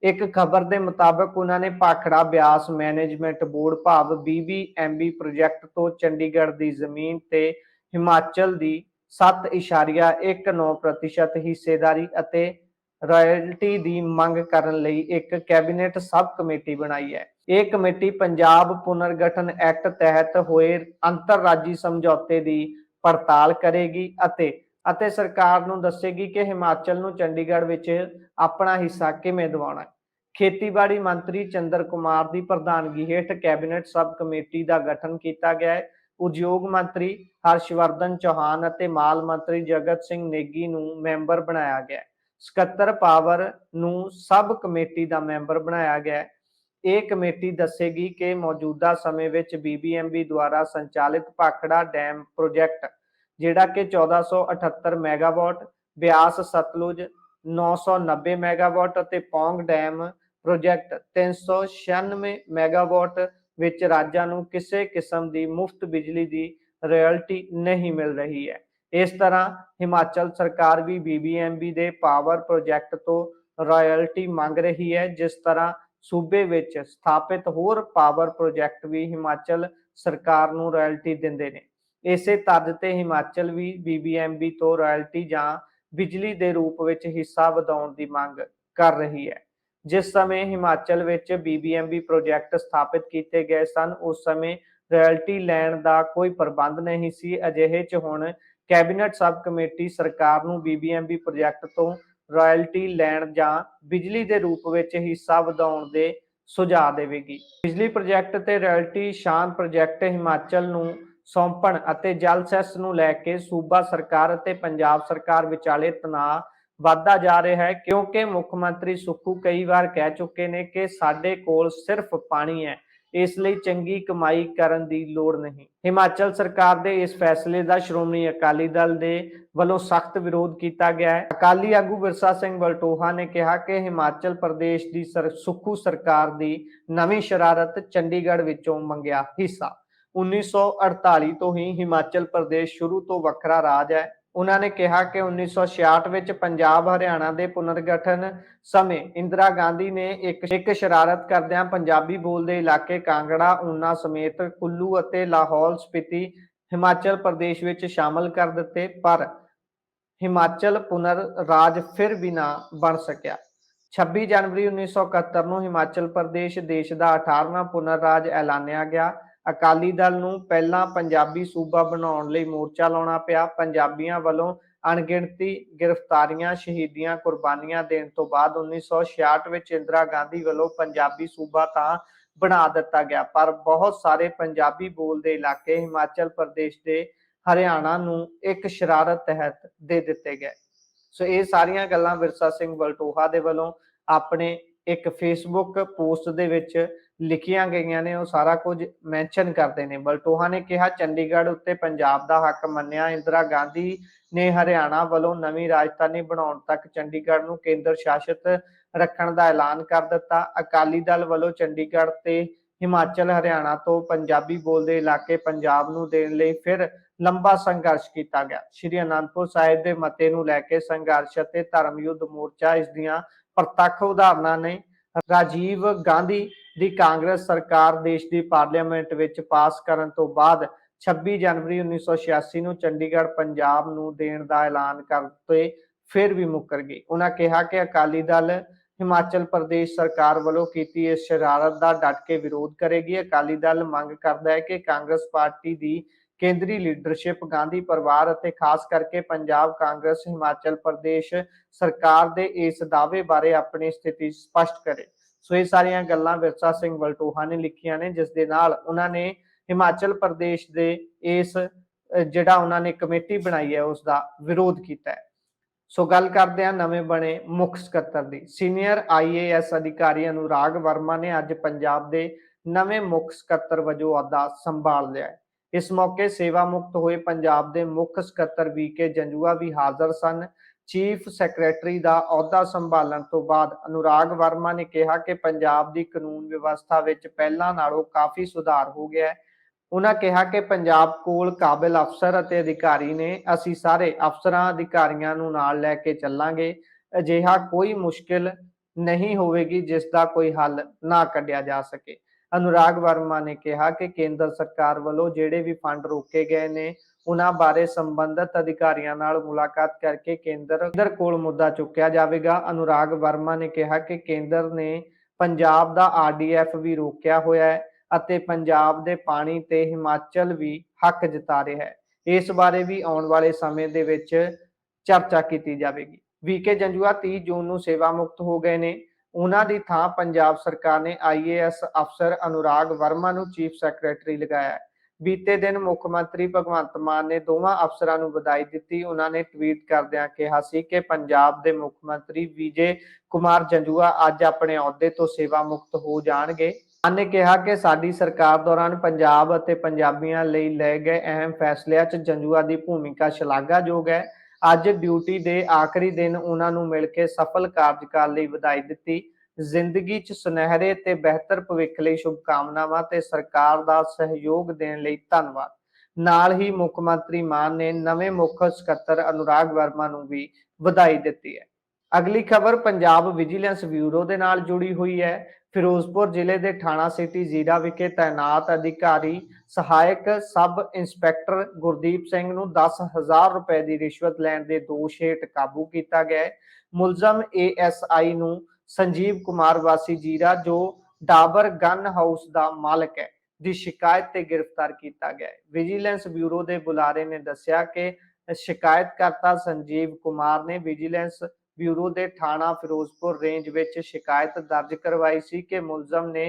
ਇੱਕ ਖਬਰ ਦੇ ਮੁਤਾਬਕ ਉਹਨਾਂ ਨੇ ਭਾਖੜਾ ਬਿਆਸ ਮੈਨੇਜਮੈਂਟ ਬੋਰਡ ਭਾਵ BBMB ਪ੍ਰੋਜੈਕਟ ਤੋਂ ਚੰਡੀਗੜ੍ਹ ਦੀ ਜ਼ਮੀਨ ਤੇ ਹਿਮਾਚਲ ਦੀ 7.19% ਹਿੱਸੇਦਾਰੀ ਅਤੇ ਰਾਇਲਟੀ ਦੀ ਮੰਗ ਕਰਨ ਲਈ ਇੱਕ ਕੈਬਨਿਟ ਸਬ ਕਮੇਟੀ ਬਣਾਈ ਹੈ। ਇਹ ਕਮੇਟੀ ਪੰਜਾਬ ਪੁਨਰਗਠਨ ਐਕਟ ਤਹਿਤ ਹੋਏ ਅੰਤਰਰਾਜੀ ਸਮਝੌਤੇ ਦੀ ਪੜਤਾਲ ਕਰੇਗੀ ਅਤੇ ਸਰਕਾਰ ਨੂੰ ਦੱਸੇਗੀ ਕਿ ਹਿਮਾਚਲ ਨੂੰ ਚੰਡੀਗੜ੍ਹ ਵਿੱਚ ਆਪਣਾ ਹਿੱਸਾ ਕਿਵੇਂ ਦਿਵਾਉਣਾ ਹੈ। ਖੇਤੀਬਾੜੀ ਮੰਤਰੀ ਚੰਦਰ ਕੁਮਾਰ ਦੀ ਪ੍ਰਧਾਨਗੀ ਹੇਠ ਕੈਬਨਿਟ ਸਬ ਕਮੇਟੀ ਦਾ ਗਠਨ ਕੀਤਾ ਗਿਆ ਹੈ। ਉਦਯੋਗ ਮੰਤਰੀ ਹਰਸ਼ਵਰਧਨ ਚੌਹਾਨ ਅਤੇ ਮਾਲ ਮੰਤਰੀ ਜਗਤ ਸਿੰਘ ਨੇਗੀ ਨੂੰ ਮੈਂਬਰ ਬਣਾਇਆ ਗਿਆ ਹੈ। ਸਕੱਤਰ ਪਾਵਰ ਨੂੰ ਸਬ ਕਮੇਟੀ ਦਾ ਮੈਂਬਰ ਬਣਾਇਆ ਗਿਆ ਹੈ। ਇਹ ਕਮੇਟੀ ਦੱਸੇਗੀ ਕਿ ਮੌਜੂਦਾ ਸਮੇਂ ਵਿੱਚ BBMB ਦੁਆਰਾ ਸੰਚਾਲਿਤ ਭਾਖੜਾ ਡੈਮ ਪ੍ਰੋਜੈਕਟ ਜਿਹੜਾ ਕਿ 1478 ਮੈਗਾਵਾਟ, ਬਿਆਸ ਸਤਲੁਜ 990 ਮੈਗਾਵਾਟ ਅਤੇ ਪੌਂਗ ਡੈਮ ਪ੍ਰੋਜੈਕਟ 396 ਮੈਗਾਵਾਟ ਵਿੱਚ ਰਾਜਾਂ ਨੂੰ ਕਿਸੇ ਕਿਸਮ ਦੀ ਮੁਫਤ ਬਿਜਲੀ ਦੀ ਰਾਇਲਟੀ ਨਹੀਂ ਮਿਲ ਰਹੀ ਹੈ। ਇਸ ਤਰ੍ਹਾਂ ਹਿਮਾਚਲ ਸਰਕਾਰ ਵੀ BBMB ਦੇ ਪਾਵਰ ਪ੍ਰੋਜੈਕਟ ਤੋਂ ਰਾਇਲਟੀ ਮੰਗ ਰਹੀ ਹੈ। ਜਿਸ ਤਰ੍ਹਾਂ ਸੂਬੇ ਵਿੱਚ ਸਥਾਪਿਤ ਹੋਰ ਪਾਵਰ ਪ੍ਰੋਜੈਕਟ ਵੀ ਹਿਮਾਚਲ ਸਰਕਾਰ ਨੂੰ ਰਾਇਲਟੀ ਦਿੰਦੇ ਨੇ। ਇਸੇ ਤਰ੍ਹਾਂ ਤੇ ਹਿਮਾਚਲ ਵੀ BBMB ਤੋਂ ਰਾਇਲਟੀ ਜਾਂ ਬਿਜਲੀ ਦੇ ਰੂਪ ਵਿੱਚ ਹਿੱਸਾ ਵਧਾਉਣ ਦੀ ਮੰਗ ਕਰ ਰਹੀ ਹੈ। ਜਿਸ ਸਮੇਂ ਹਿਮਾਚਲ ਵਿੱਚ BBMB ਪ੍ਰੋਜੈਕਟ ਸਥਾਪਿਤ ਕੀਤੇ ਗਏ ਸਨ, ਉਸ ਸਮੇਂ ਰਾਇਲਟੀ ਲੈਣ ਦਾ ਕੋਈ ਪ੍ਰਬੰਧ ਨਹੀਂ ਸੀ। ਅਜਿਹੇ 'ਚ ਹੁਣ ਕੈਬਨਿਟ ਸਬ ਕਮੇਟੀ ਸਰਕਾਰ ਨੂੰ BBMB ਪ੍ਰੋਜੈਕਟ ਤੋਂ ਰਾਇਲਟੀ ਲੈਣ ਜਾਂ ਬਿਜਲੀ ਦੇ ਰੂਪ ਵਿੱਚ ਹਿੱਸਾ ਵਧਾਉਣ ਦੇ ਸੁਝਾਅ ਦੇਵੇਗੀ। ਬਿਜਲੀ ਪ੍ਰੋਜੈਕਟ ਤੇ ਰਾਇਲਟੀ ਸ਼ਾਨ ਪ੍ਰੋਜੈਕਟ ਹਿਮਾਚਲ ਨੂੰ ਸੌਂਪਣ ਅਤੇ ਜਲ ਸੈਸ ਨੂੰ ਲੈ ਕੇ ਸੂਬਾ ਸਰਕਾਰ ਅਤੇ ਪੰਜਾਬ ਸਰਕਾਰ ਵਿਚਾਲੇ ਤਣਾਅ ਵੱਧਦਾ ਜਾ ਰਿਹਾ ਹੈ, ਕਿਉਂਕਿ ਮੁੱਖ ਮੰਤਰੀ ਸੁੱਖੂ ਕਈ ਵਾਰ ਕਹਿ ਚੁੱਕੇ ਨੇ ਕਿ ਸਾਡੇ ਕੋਲ ਸਿਰਫ ਪਾਣੀ ਹੈ, ਇਸ ਲਈ ਚੰਗੀ ਕਮਾਈ ਕਰਨ ਦੀ ਲੋੜ ਨਹੀਂ। ਹਿਮਾਚਲ ਸਰਕਾਰ ਦੇ ਇਸ ਫੈਸਲੇ ਦਾ ਸ਼੍ਰੋਮਣੀ ਅਕਾਲੀ ਦਲ ਦੇ ਵੱਲੋਂ ਸਖਤ ਵਿਰੋਧ ਕੀਤਾ ਗਿਆ ਹੈ। ਅਕਾਲੀ ਆਗੂ ਵਿਰਸਾ ਸਿੰਘ ਵਲਟੋਹਾ ਨੇ ਕਿਹਾ ਕਿ ਹਿਮਾਚਲ ਪ੍ਰਦੇਸ਼ ਦੀ ਸੁੱਖੂ ਸਰਕਾਰ ਦੀ ਨਵੀਂ ਸ਼ਰਾਰਤ ਚੰਡੀਗੜ੍ਹ ਵਿੱਚੋਂ ਮੰਗਿਆ ਹਿੱਸਾ। 1948 ਤੋਂ ਹੀ ਹਿਮਾਚਲ ਪ੍ਰਦੇਸ਼ ਸ਼ੁਰੂ ਤੋਂ ਵੱਖਰਾ ਰਾਜ ਹੈ। ਉਹਨਾਂ ਨੇ ਕਿਹਾ ਕਿ 1966 ਵਿੱਚ ਪੰਜਾਬ ਹਰਿਆਣਾ ਦੇ ਪੁਨਰਗਠਨ ਸਮੇਂ ਇੰਦਰਾ ਗਾਂਧੀ ਨੇ ਇੱਕ ਸ਼ਰਾਰਤ ਕਰਦਿਆਂ ਪੰਜਾਬੀ ਬੋਲਦੇ ਇਲਾਕੇ ਕਾਂਗੜਾ, ਊਨਾ ਸਮੇਤ ਕੁੱਲੂ ਅਤੇ ਲਾਹੌਲ ਸਪੀਤੀ ਹਿਮਾਚਲ ਪ੍ਰਦੇਸ਼ ਵਿੱਚ ਸ਼ਾਮਲ ਕਰ ਦਿੱਤੇ, ਪਰ ਹਿਮਾਚਲ ਪੁਨਰ ਰਾਜ ਫਿਰ ਵੀ ਨਾ ਬਣ ਸਕਿਆ। 26 ਜਨਵਰੀ 1971 ਨੂੰ ਹਿਮਾਚਲ ਪ੍ਰਦੇਸ਼ ਦੇਸ਼ ਦਾ 18ਵਾਂ ਪੁਨਰ ਰਾਜ ਐਲਾਨਿਆ ਗਿਆ। ਅਕਾਲੀ ਦਲ ਨੂੰ ਪਹਿਲਾਂ ਪੰਜਾਬੀ ਸੂਬਾ ਬਣਾਉਣ ਲਈ ਮੋਰਚਾ ਲਾਉਣਾ ਪਿਆ। ਪੰਜਾਬੀਆਂ ਵੱਲੋਂ ਅਣਗਿਣਤੀ ਗ੍ਰਿਫਤਾਰੀਆਂ, ਸ਼ਹੀਦੀਆਂ, ਕੁਰਬਾਨੀਆਂ ਦੇਣ ਤੋਂ ਬਾਅਦ 1966 ਵਿੱਚ ਇੰਦਰਾ ਗਾਂਧੀ ਵੱਲੋਂ ਪੰਜਾਬੀ ਸੂਬਾ ਤਾਂ ਬਣਾ ਦਿੱਤਾ ਗਿਆ, ਪਰ ਬਹੁਤ ਸਾਰੇ ਪੰਜਾਬੀ ਬੋਲਦੇ ਇਲਾਕੇ ਹਿਮਾਚਲ ਪ੍ਰਦੇਸ਼ ਦੇ ਹਰਿਆਣਾ ਨੂੰ ਇੱਕ ਸ਼ਰਾਰਤ ਤਹਿਤ ਦੇ ਦਿੱਤੇ ਗਏ। ਸੋ ਇਹ ਸਾਰੀਆਂ ਗੱਲਾਂ ਵਿਰਸਾ ਸਿੰਘ ਵਲਟੋਹਾ ਦੇ ਵੱਲੋਂ ਆਪਣੇ ਇੱਕ ਫੇਸਬੁੱਕ ਪੋਸਟ ਦੇ ਵਿੱਚ ਲਿਖੀਆਂ ਗਈਆਂ ਨੇ ਉਹ ਸਾਰਾ ਕੁਝ ਮੈਂਸ਼ਨ ਕਰਦੇ ਨੇ। ਬਲਟੋਹਾ ਨੇ ਕਿਹਾ ਚੰਡੀਗੜ੍ਹ ਉੱਤੇ ਪੰਜਾਬ ਦਾ ਹੱਕ ਮੰਨਿਆ। ਇੰਦਰਾ ਗਾਂਧੀ ਨੇ ਹਰਿਆਣਾ ਵੱਲੋਂ ਨਵੀਂ ਰਾਜਧਾਨੀ ਬਣਾਉਣ ਤੱਕ ਚੰਡੀਗੜ੍ਹ ਨੂੰ ਕੇਂਦਰ ਸ਼ਾਸਿਤ ਰੱਖਣ ਦਾ ਐਲਾਨ ਕਰ ਦਿੱਤਾ। ਅਕਾਲੀ ਦਲ ਵੱਲੋਂ ਚੰਡੀਗੜ੍ਹ ਤੇ ਹਿਮਾਚਲ ਹਰਿਆਣਾ ਤੋਂ ਪੰਜਾਬੀ ਬੋਲਦੇ ਇਲਾਕੇ ਪੰਜਾਬ ਨੂੰ ਦੇਣ ਲਈ ਫਿਰ ਲੰਬਾ ਸੰਘਰਸ਼ ਕੀਤਾ ਗਿਆ। ਸ਼੍ਰੀ ਅਨੰਦਪੁਰ ਸਾਹਿਬ ਦੇ ਮਤੇ ਨੂੰ ਲੈ ਕੇ ਸੰਘਰਸ਼ ਅਤੇ ਧਰਮ ਯੁੱਧ ਮੋਰਚਾ ਇਸ ਦੀਆਂ ਪ੍ਰਤੱਖ ਉਦਾਹਰਨਾਂ ਨੇ। ਰਾਜੀਵ ਗਾਂਧੀ ਦੀ ਕਾਂਗਰਸ ਸਰਕਾਰ ਦੇਸ਼ ਦੀ ਪਾਰਲੀਮੈਂਟ ਵਿੱਚ ਪਾਸ ਕਰਨ ਤੋਂ ਬਾਅਦ 26 ਜਨਵਰੀ 1986 ਨੂੰ ਚੰਡੀਗੜ੍ਹ ਪੰਜਾਬ ਨੂੰ ਦੇਣ ਦਾ ਐਲਾਨ ਕਰਕੇ ਫਿਰ ਵੀ ਮੁੱਕਰ ਗਈ। ਉਹਨਾਂ ਕਿਹਾ ਕਿ ਅਕਾਲੀ ਦਲ ਹਿਮਾਚਲ ਪ੍ਰਦੇਸ਼ ਸਰਕਾਰ ਵੱਲੋਂ ਕੀਤੀ ਇਸ ਸ਼ਰਾਰਤ ਦਾ ਡਟ ਕੇ ਵਿਰੋਧ ਕਰੇਗੀ। ਅਕਾਲੀ ਦਲ ਮੰਗ ਕਰਦਾ ਹੈ ਕਿ ਕਾਂਗਰਸ ਪਾਰਟੀ ਦੀ ਕੇਂਦਰੀ ਲੀਡਰਸ਼ਿਪ ਗਾਂਧੀ ਪਰਿਵਾਰ ਅਤੇ ਖਾਸ ਕਰਕੇ ਪੰਜਾਬ ਕਾਂਗਰਸ ਹਿਮਾਚਲ ਪ੍ਰਦੇਸ਼ ਸਰਕਾਰ ਦੇ ਇਸ ਦਾਅਵੇ ਬਾਰੇ ਆਪਣੀ ਸਥਿਤੀ ਸਪਸ਼ਟ ਕਰੇ। ਸੋ ਇਹ ਸਾਰੀਆਂ ਗੱਲਾਂ ਵਿਰਸਾ ਸਿੰਘ ਵਲਟੋਹਾ ਨੇ ਲਿਖੀਆਂ ਨੇ, ਜਿਸ ਦੇ ਨਾਲ ਉਹਨਾਂ ਨੇ ਹਿਮਾਚਲ ਪ੍ਰਦੇਸ਼ ਦੇ ਇਸ ਜਿਹੜਾ ਉਹਨਾਂ ਨੇ ਕਮੇਟੀ ਬਣਾਈ ਹੈ ਉਸ ਦਾ ਵਿਰੋਧ ਕੀਤਾ ਹੈ। ਸੋ ਗੱਲ ਕਰਦੇ ਹਾਂ ਨਵੇਂ ਬਣੇ ਮੁੱਖ ਸਕੱਤਰ ਦੀ। ਸੀਨੀਅਰ IAS ਅਧਿਕਾਰੀ ਅਨੁਰਾਗ ਵਰਮਾ ਨੇ ਅੱਜ ਪੰਜਾਬ ਦੇ ਨਵੇਂ ਮੁੱਖ ਸਕੱਤਰ ਵਜੋਂ ਅਹੁਦਾ ਸੰਭਾਲ ਲਿਆ ਹੈ। ਇਸ ਮੌਕੇ ਸੇਵਾ ਮੁਕਤ ਹੋਏ ਪੰਜਾਬ ਦੇ ਮੁੱਖ ਸਕੱਤਰ VK ਜੰਜੂਆ ਵੀ ਹਾਜ਼ਰ ਸਨ। ਚੀਫ ਸੈਕਟਰੀ ਦਾ ਅਹੁਦਾ ਸੰਭਾਲਣ ਤੋਂ ਬਾਅਦ ਅਨੁਰਾਗ ਵਰਮਾ ਨੇ ਕਿਹਾ ਕਿ ਪੰਜਾਬ ਦੀ ਕਾਨੂੰਨ ਵਿਵਸਥਾ ਵਿੱਚ ਪਹਿਲਾਂ ਨਾਲੋਂ ਕਾਫੀ ਸੁਧਾਰ ਹੋ ਗਿਆ ਹੈ। ਉਹਨਾਂ ਕਿਹਾ ਕਿ ਪੰਜਾਬ ਕੋਲ ਕਾਬਿਲ ਅਫਸਰ ਅਤੇ ਅਧਿਕਾਰੀ ਨੇ। ਅਸੀਂ ਸਾਰੇ ਅਫਸਰਾਂ ਅਧਿਕਾਰੀਆਂ ਨੂੰ ਨਾਲ ਲੈ ਕੇ ਚੱਲਾਂਗੇ। ਅਜਿਹਾ ਕੋਈ ਮੁਸ਼ਕਿਲ ਨਹੀਂ ਹੋਵੇਗੀ ਜਿਸ ਦਾ ਕੋਈ ਹੱਲ ਨਾ ਕੱਢਿਆ ਜਾ ਸਕੇ। ਅਨੁਰਾਗ ਵਰਮਾ ਨੇ ਕਿਹਾ ਕਿ ਕੇਂਦਰ ਸਰਕਾਰ ਵੱਲੋਂ ਜਿਹੜੇ ਵੀ ਫੰਡ ਰੋਕੇ ਗਏ ਨੇ ਉਹਨਾਂ ਬਾਰੇ ਸੰਬੰਧਿਤ ਅਧਿਕਾਰੀਆਂ ਨਾਲ ਮੁਲਾਕਾਤ ਕਰਕੇ ਕੇਂਦਰ ਕੋਲ ਮੁੱਦਾ ਚੁੱਕਿਆ ਜਾਵੇਗਾ। ਅਨੁਰਾਗ ਵਰਮਾ ਨੇ ਕਿਹਾ ਕਿ ਕੇਂਦਰ ਨੇ ਪੰਜਾਬ ਦਾ RDF ਵੀ ਰੋਕਿਆ ਹੋਇਆ ਹੈ ਅਤੇ ਪੰਜਾਬ ਦੇ ਪਾਣੀ ਤੇ ਹਿਮਾਚਲ ਵੀ ਹੱਕ ਜਤਾ ਰਿਹਾ ਹੈ। ਇਸ ਬਾਰੇ ਵੀ ਆਉਣ ਵਾਲੇ ਸਮੇਂ ਦੇ ਵਿੱਚ ਚਰਚਾ ਕੀਤੀ ਜਾਵੇਗੀ। VK ਜੰਜੂਆ 30 ਜੂਨ ਨੂੰ ਸੇਵਾ ਮੁਕਤ ਹੋ ਗਏ ਨੇ। ਉਹਨਾਂ ਦੀ ਥਾਂ ਪੰਜਾਬ ਸਰਕਾਰ ਨੇ IAS ਅਫਸਰ ਅਨੁਰਾਗ ਵਰਮਾ ਨੂੰ ਚੀਫ ਸੈਕਟਰੀ ਲਗਾਇਆ ਹੈ। ਬੀਤੇ ਦਿਨ ਮੁੱਖ ਮੰਤਰੀ ਭਗਵੰਤ ਮਾਨ ਨੇ ਦੋਵਾਂ ਅਫਸਰਾਂ ਨੂੰ ਵਧਾਈ ਦਿੱਤੀ। ਉਹਨਾਂ ਨੇ ਟਵੀਟ ਕਰਦਿਆਂ ਕਿਹਾ ਸੀ ਕਿ ਪੰਜਾਬ ਦੇ ਮੁੱਖ ਮੰਤਰੀ ਵਿਜੇ ਕੁਮਾਰ ਜੰਜੂਆ ਅੱਜ ਆਪਣੇ ਅਹੁਦੇ ਤੋਂ ਸੇਵਾ ਮੁਕਤ ਹੋ ਜਾਣਗੇ। ਮਾਨ ਨੇ ਕਿਹਾ ਕਿ ਸਾਡੀ ਸਰਕਾਰ ਦੌਰਾਨ ਪੰਜਾਬ ਅਤੇ ਪੰਜਾਬੀਆਂ ਲਈ ਲਏ ਗਏ ਅਹਿਮ ਫੈਸਲਿਆਂ 'ਚ ਜੰਜੂਆ ਦੀ ਭੂਮਿਕਾ ਸ਼ਲਾਘਾਯੋਗ ਹੈ। ਅੱਜ ਡਿਊਟੀ ਦੇ ਆਖਰੀ ਦਿਨ ਉਹਨਾਂ ਨੂੰ ਮਿਲ ਕੇ ਸਫਲ ਕਾਰਜਕਾਲ ਲਈ ਵਧਾਈ ਦਿੱਤੀ। ਜ਼ਿੰਦਗੀ 'ਚ ਸੁਨਹਿਰੇ ਤੇ ਬਿਹਤਰ ਭਵਿੱਖ ਲਈ ਸ਼ੁਭਕਾਮਨਾਵਾਂ ਤੇ ਸਰਕਾਰ ਦਾ ਸਹਿਯੋਗ ਦੇਣ ਲਈ ਧੰਨਵਾਦ। ਨਾਲ ਹੀ ਮੁੱਖ ਮੰਤਰੀ ਮਾਨ ਨੇ ਨਵੇਂ ਮੁੱਖ ਸਕੱਤਰ ਅਨੁਰਾਗ ਵਰਮਾ ਨੂੰ ਵੀ ਵਧਾਈ ਦਿੱਤੀ ਹੈ। ਅਗਲੀ ਖਬਰ ਪੰਜਾਬ ਵਿਜੀਲੈਂਸ ਬਿਊਰੋ ਦੇ ਨਾਲ ਜੁੜੀ ਹੋਈ ਹੈ। ਫਿਰੋਜ਼ਪੁਰ ਜ਼ਿਲ੍ਹੇ ਦੇ ਥਾਣਾ ਸਿਟੀ ਜ਼ੀਰਾ ਵਿਖੇ ਤਾਇਨਾਤ ਅਧਿਕਾਰੀ ਸਹਾਇਕ ਸਬ ਇੰਸਪੈਕਟਰ ਗੁਰਦੀਪ ਸਿੰਘ ਨੂੰ 10,000 ਰੁਪਏ ਦੀ ਰਿਸ਼ਵਤ ਲੈਣ ਦੇ ਦੋਸ਼ ਹੇਠ ਕਾਬੂ ਕੀਤਾ ਗਿਆ ਹੈ। ਮੁਲਜ਼ਮ ASI ਨੂੰ ਸੰਜੀਵ ਕੁਮਾਰ ਵਾਸੀ ਜ਼ੀਰਾ ਜੋ ਡਾਬਰ ਗਨ ਹਾਊਸ ਦਾ ਮਾਲਕ ਹੈ ਦੀ ਸ਼ਿਕਾਇਤ ਤੇ ਗ੍ਰਿਫਤਾਰ ਕੀਤਾ ਗਿਆ ਹੈ। ਵਿਜੀਲੈਂਸ ਬਿਊਰੋ ਦੇ ਬੁਲਾਰੇ ਨੇ ਦੱਸਿਆ ਕਿ ਸ਼ਿਕਾਇਤਕਰਤਾ ਸੰਜੀਵ ਕੁਮਾਰ ਨੇ ਵਿਜੀਲੈਂਸ ਬਿਊਰੋ ਦੇ ਥਾਣਾ ਫਿਰੋਜ਼ਪੁਰ ਰੇਂਜ ਵਿੱਚ ਸ਼ਿਕਾਇਤ ਦਰਜ ਕਰਵਾਈ ਸੀ ਕਿ ਮੁਲਜ਼ਮ ਨੇ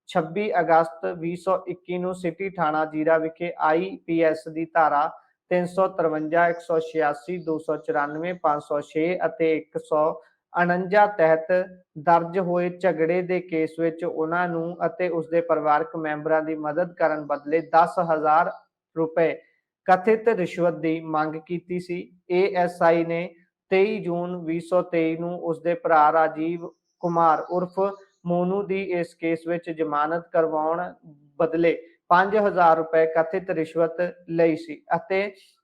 26 ਅਗਸਤ 2021 ਨੂੰ ਸਿਟੀ ਥਾਣਾ ਜ਼ੀਰਾ ਵਿਖੇ IPS ਦੀ ਧਾਰਾ 353, 186, 294, 506 ਅਤੇ 149 ਤਹਿਤ ਦਰਜ ਹੋਏ ਝਗੜੇ ਦੇ ਕੇਸ ਵਿੱਚ ਉਹਨਾਂ ਨੂੰ ਅਤੇ ਉਸਦੇ ਪਰਿਵਾਰਕ ਮੈਂਬਰਾਂ ਦੀ ਮਦਦ ਕਰਨ ਬਦਲੇ 10,000 ਰੁਪਏ ਕਥਿਤ ਰਿਸ਼ਵਤ ਦੀ ਮੰਗ ਕੀਤੀ ਸੀ। ASI ਨੇ 23 ਜੂਨ 2023 ਨੂੰ ਉਸਦੇ ਭਰਾ ਰਾਜੀਵ ਕੁਮਾਰ ਉਰਫ ਮੋਨੂ ਦੀ ਇਸ ਕੇਸ ਵਿੱਚ ਜ਼ਮਾਨਤ ਕਰਵਾਉਣ ਬਦਲੇ 5,000 ਰੁਪਏ ਕਥਿਤ ਰਿਸ਼ਵਤ ਲਈ ਸੀ ਅਤੇ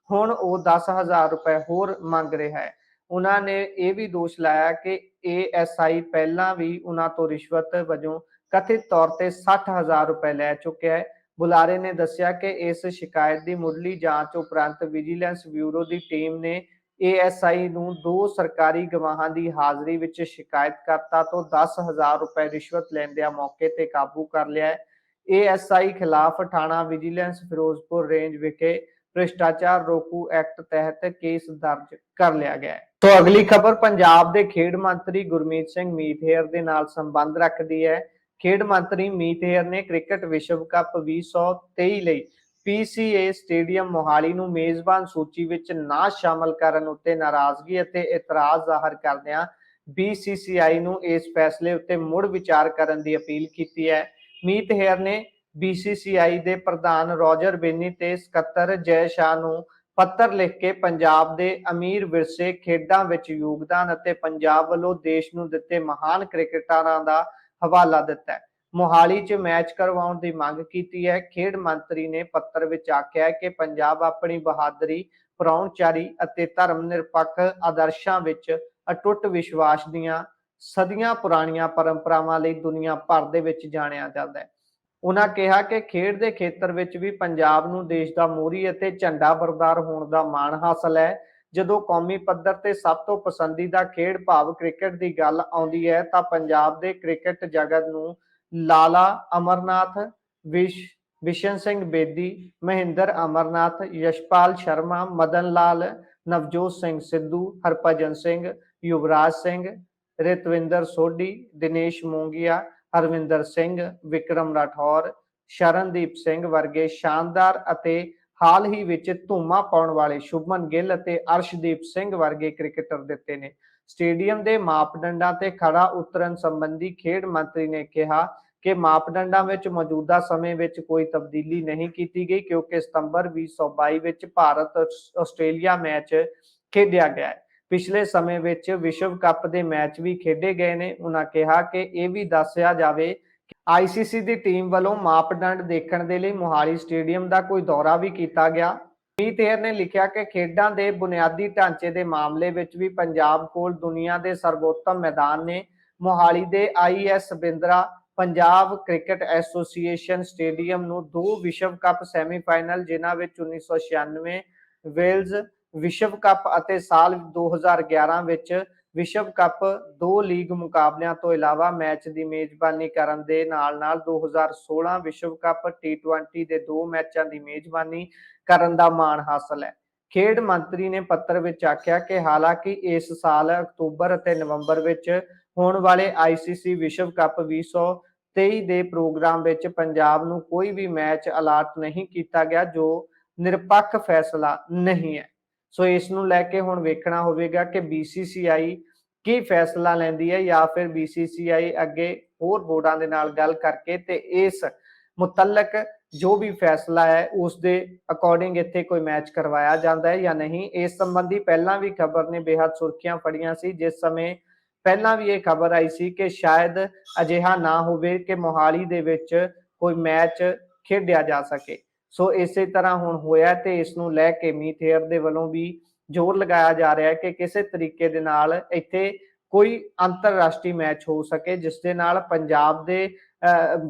ਹੁਣ ਉਹ 10,000 ਰੁਪਏ ਹੋਰ ਮੰਗ ਰਿਹਾ ਹੈ। ਉਹਨਾਂ ਨੇ ਇਹ ਵੀ ਦੋਸ਼ ਲਾਇਆ ਕਿ ASI ਪਹਿਲਾਂ ਵੀ ਉਹਨਾਂ ਤੋਂ ਰਿਸ਼ਵਤ ਵਜੋਂ ਕਥਿਤ ਤੌਰ ਤੇ 60,000 ਰੁਪਏ ਲੈ ਚੁੱਕਿਆ ਹੈ। ਬੁਲਾਰੇ ਨੇ ਦੱਸਿਆ ਕਿ ਇਸ ਸ਼ਿਕਾਇਤ ਦੀ ਮੁੱਢਲੀ ਜਾਂਚ ਉਪਰੰਤ ਵਿਜੀਲੈਂਸ ਬਿਊਰੋ ਦੀ ਟੀਮ ਨੇ ASI ਨੂੰ 2 ਸਰਕਾਰੀ ਗਵਾਹਾਂ ਦੀ ਹਾਜ਼ਰੀ ਵਿੱਚ ਸ਼ਿਕਾਇਤਕਰਤਾ ਤੋਂ 10,000 ਰੁਪਏ ਰਿਸ਼ਵਤ ਲੈਂਦਿਆਂ ਮੌਕੇ ਤੇ ਕਾਬੂ ਕਰ ਲਿਆ ਹੈ। ASI ਖਿਲਾਫ ਥਾਣਾ ਵਿਜੀਲੈਂਸ ਫਿਰੋਜ਼ਪੁਰ ਰੇਂਜ ਵਿਖੇ ਭ੍ਰਿਸ਼ਟਾਚਾਰ ਰੋਕੂ ਐਕਟ ਤਹਿਤ ਕੇਸ ਦਰਜ ਕਰ ਲਿਆ ਗਿਆ ਹੈ। तो अगली खबर पंजाब के खेड मंत्री गुरमीत सिंह मीतहेर के नाल संबंध रखती है। खेड मंत्री मीतहेर ने क्रिकेट विश्व कप 2023 ਲਈ PCA स्टेडियम मोहाली ਨੂੰ ਮੇਜ਼ਬਾਨ ਸੂਚੀ ਵਿੱਚ ਨਾ ਸ਼ਾਮਲ ਕਰਨ ਉੱਤੇ ਨਾਰਾਜ਼ਗੀ ਅਤੇ ਇਤਰਾਜ਼ ਜ਼ਾਹਰ ਕਰਦਿਆਂ BCCI ਨੂੰ ਇਸ ਫੈਸਲੇ ਉੱਤੇ ਮੁੜ ਵਿਚਾਰ ਕਰਨ ਦੀ ਅਪੀਲ ਕੀਤੀ ਹੈ। ਮੀਤ ਹੇਅਰ ਨੇ BCCI ਦੇ ਪ੍ਰਧਾਨ ਰੋਜਰ ਬੇਨੀ ਤੇ ਸਕੱਤਰ ਜੈ ਸ਼ਾਹ ਨੂੰ ਪੱਤਰ ਲਿਖ ਕੇ ਪੰਜਾਬ ਦੇ ਅਮੀਰ ਵਿਰਸੇ, ਖੇਡਾਂ ਵਿੱਚ ਯੋਗਦਾਨ ਅਤੇ ਪੰਜਾਬ ਵੱਲੋਂ ਦੇਸ਼ ਨੂੰ ਦਿੱਤੇ ਮਹਾਨ ਕ੍ਰਿਕਟਰਾਂ ਦਾ ਹਵਾਲਾ ਦਿੱਤਾ ਹੈ। ਮੋਹਾਲੀ 'ਚ ਮੈਚ ਕਰਵਾਉਣ ਦੀ ਮੰਗ ਕੀਤੀ ਹੈ। ਖੇਡ ਮੰਤਰੀ ਨੇ ਪੱਤਰ ਵਿੱਚ ਆਖਿਆ ਹੈ ਕਿ ਪੰਜਾਬ ਆਪਣੀ ਬਹਾਦਰੀ, ਪ੍ਰਾਹੁਣਚਾਰੀ ਅਤੇ ਧਰਮ ਨਿਰਪੱਖ ਆਦਰਸ਼ਾਂ ਵਿੱਚ ਅਟੁੱਟ ਵਿਸ਼ਵਾਸ ਦੀਆਂ ਸਦੀਆਂ ਪੁਰਾਣੀਆਂ ਪਰੰਪਰਾਵਾਂ ਲਈ ਦੁਨੀਆ ਭਰ ਦੇ ਵਿੱਚ ਜਾਣਿਆ ਜਾਂਦਾ ਹੈ। ਉਹਨਾਂ ਕਿਹਾ ਕਿ ਖੇਡ ਦੇ ਖੇਤਰ ਵਿੱਚ ਵੀ ਪੰਜਾਬ ਨੂੰ ਦੇਸ਼ ਦਾ ਮੋਹਰੀ ਅਤੇ ਝੰਡਾ ਬਰਦਾਰ ਹੋਣ ਦਾ ਮਾਣ ਹਾਸਲ ਹੈ। ਜਦੋਂ ਕੌਮੀ ਪੱਧਰ ਤੇ ਸਭ ਤੋਂ ਪਸੰਦੀਦਾ ਖੇਡ ਭਾਵ ਕ੍ਰਿਕਟ ਦੀ ਗੱਲ ਆਉਂਦੀ ਹੈ ਤਾਂ ਪੰਜਾਬ ਦੇ ਕ੍ਰਿਕਟ ਜਗਤ ਨੂੰ ਲਾਲਾ ਅਮਰਨਾਥ, ਬਿਸ਼ਨ ਸਿੰਘ ਬੇਦੀ, ਮਹਿੰਦਰ ਅਮਰਨਾਥ, ਯਸ਼ਪਾਲ ਸ਼ਰਮਾ, ਮਦਨ ਲਾਲ, ਨਵਜੋਤ ਸਿੰਘ ਸਿੱਧੂ, ਹਰਭਜਨ ਸਿੰਘ, ਯੁਵਰਾਜ ਸਿੰਘ, ਰਿਤਵਿੰਦਰ ਸੋਢੀ, ਦਿਨੇਸ਼ ਮੋਂਗੀਆ, ਹਰਵਿੰਦਰ ਸਿੰਘ, ਵਿਕਰਮ ਰਾਠੌਰ, ਸ਼ਰਨਦੀਪ ਸਿੰਘ ਵਰਗੇ ਸ਼ਾਨਦਾਰ ਅਤੇ ਹਾਲ ਹੀ ਵਿੱਚ ਧੂਮਾਂ ਪਾਉਣ ਵਾਲੇ ਸ਼ੁਭਮਨ ਗਿੱਲ ਅਤੇ ਅਰਸ਼ਦੀਪ ਸਿੰਘ ਵਰਗੇ ਕ੍ਰਿਕਟਰ ਦਿੱਤੇ ਨੇ। ਸਟੇਡੀਅਮ ਦੇ ਮਾਪਦੰਡਾਂ ਤੇ ਖਰਾ ਉਤਰਨ ਸੰਬੰਧੀ ਖੇਡ ਮੰਤਰੀ ਨੇ ਕਿਹਾ ਕਿ ਮਾਪਦੰਡਾਂ ਵਿੱਚ ਮੌਜੂਦਾ ਸਮੇਂ ਵਿੱਚ ਕੋਈ ਤਬਦੀਲੀ ਨਹੀਂ ਕੀਤੀ ਗਈ ਕਿਉਂਕਿ ਸਤੰਬਰ 2022 ਵਿੱਚ ਭਾਰਤ ਆਸਟ੍ਰੇਲੀਆ ਮੈਚ ਖੇਡਿਆ ਗਿਆ ਹੈ। ਪਿਛਲੇ ਸਮੇਂ ਵਿੱਚ ਵਿਸ਼ਵ ਕੱਪ ਦੇ ਮੈਚ ਵੀ ਖੇਡੇ ਗਏ ਨੇ। ਉਹਨਾਂ ਕਿਹਾ ਕਿ ਇਹ ਵੀ ਦੱਸਿਆ ਜਾਵੇ ਕਿ ICC ਦੀ ਟੀਮ ਵੱਲੋਂ ਮਾਪਦੰਡ ਦੇਖਣ ਦੇ ਲਈ ਮੋਹਾਲੀ ਸਟੇਡੀਅਮ ਦਾ ਕੋਈ ਦੌਰਾ ਵੀ ਕੀਤਾ ਗਿਆ। ਮੀਤ ਹੇਅਰ ਨੇ ਲਿਖਿਆ ਕਿ ਖੇਡਾਂ ਦੇ ਬੁਨਿਆਦੀ ਢਾਂਚੇ ਦੇ ਮਾਮਲੇ ਵਿੱਚ ਵੀ ਪੰਜਾਬ ਕੋਲ ਦੁਨੀਆ ਦੇ ਸਰਵੋਤਮ ਮੈਦਾਨ ਨੇ। ਮੋਹਾਲੀ ਦੇ IS Bindra Punjab cricket association stadium ਨੂੰ 2 ਵਿਸ਼ਵ ਕੱਪ ਸੈਮੀਫਾਈਨਲ, ਜਿਨ੍ਹਾਂ ਵਿੱਚ 1996 ਵੇਲਜ਼ ਵਿਸ਼ਵ ਕੱਪ ਅਤੇ ਸਾਲ 2011 ਵਿੱਚ ਵਿਸ਼ਵ ਕੱਪ 2 ਲੀਗ ਮੁਕਾਬਲਿਆਂ ਤੋਂ ਇਲਾਵਾ ਮੈਚ ਦੀ ਮੇਜ਼ਬਾਨੀ ਕਰਨ ਦੇ ਨਾਲ-ਨਾਲ 2016 ਵਿਸ਼ਵ ਕੱਪ T20 ਦੇ 2 ਮੈਚਾਂ ਦੀ ਮੇਜ਼ਬਾਨੀ ਕਰਨ ਦਾ ਮਾਣ ਹਾਸਲ ਹੈ। ਖੇਡ ਮੰਤਰੀ ਨੇ ਪੱਤਰ ਵਿੱਚ ਆਖਿਆ ਕਿ ਹਾਲਾਂਕਿ ਇਸ ਸਾਲ ਅਕਤੂਬਰ ਅਤੇ ਨਵੰਬਰ ਵਿੱਚ ਹੋਣ ਵਾਲੇ ICC ਵਿਸ਼ਵ ਕੱਪ 2023 ਦੇ ਪ੍ਰੋਗਰਾਮ ਵਿੱਚ ਪੰਜਾਬ ਨੂੰ ਕੋਈ ਵੀ ਮੈਚ ਅਲਾਟ ਨਹੀਂ ਕੀਤਾ ਗਿਆ ਜੋ ਨਿਰਪੱਖ ਫੈਸਲਾ ਨਹੀਂ ਹੈ। ਸੋ ਇਸ ਨੂੰ ਲੈ ਕੇ ਹੁਣ ਵੇਖਣਾ ਹੋਵੇਗਾ ਕਿ BCCI ਕੀ ਫੈਸਲਾ ਲੈਂਦੀ ਹੈ ਜਾਂ ਫਿਰ BCCI ਅੱਗੇ ਹੋਰ ਬੋਰਡਾਂ ਦੇ ਨਾਲ ਗੱਲ ਕਰਕੇ ਤੇ ਇਸ ਮੁਤਲਕ ਜੋ ਵੀ ਫੈਸਲਾ ਹੈ ਉਸ ਦੇ ਅਕੋਰਡਿੰਗ ਇੱਥੇ ਕੋਈ ਮੈਚ ਕਰਵਾਇਆ ਜਾਂਦਾ ਹੈ ਜਾਂ ਨਹੀਂ। ਇਸ ਸੰਬੰਧੀ ਪਹਿਲਾਂ ਵੀ ਖਬਰ ਨੇ ਬੇहद ਸੁਰਖੀਆਂ ਫੜੀਆਂ ਸੀ, ਜਿਸ ਸਮੇਂ ਪਹਿਲਾਂ ਵੀ ਇਹ ਖਬਰ ਆਈ ਸੀ ਕਿ ਸ਼ਾਇਦ ਅਜਿਹਾ ਨਾ ਹੋਵੇ ਕਿ ਮੋਹਾਲੀ ਦੇ ਵਿੱਚ ਕੋਈ ਮੈਚ ਖੇਡਿਆ ਜਾ ਸਕੇ। ਸੋ ਇਸੇ ਤਰ੍ਹਾਂ ਹੁਣ ਹੋਇਆ ਤੇ ਇਸ ਨੂੰ ਲੈ ਕੇ ਮੀਤ ਹੇਅਰ ਦੇ ਵੱਲੋਂ ਵੀ ਜ਼ੋਰ ਲਗਾਇਆ ਜਾ ਰਿਹਾ ਹੈ ਕਿ ਕਿਸੇ ਤਰੀਕੇ ਦੇ ਨਾਲ ਇੱਥੇ ਕੋਈ ਅੰਤਰਰਾਸ਼ਟਰੀ ਮੈਚ ਹੋ ਸਕੇ ਜਿਸ ਦੇ ਨਾਲ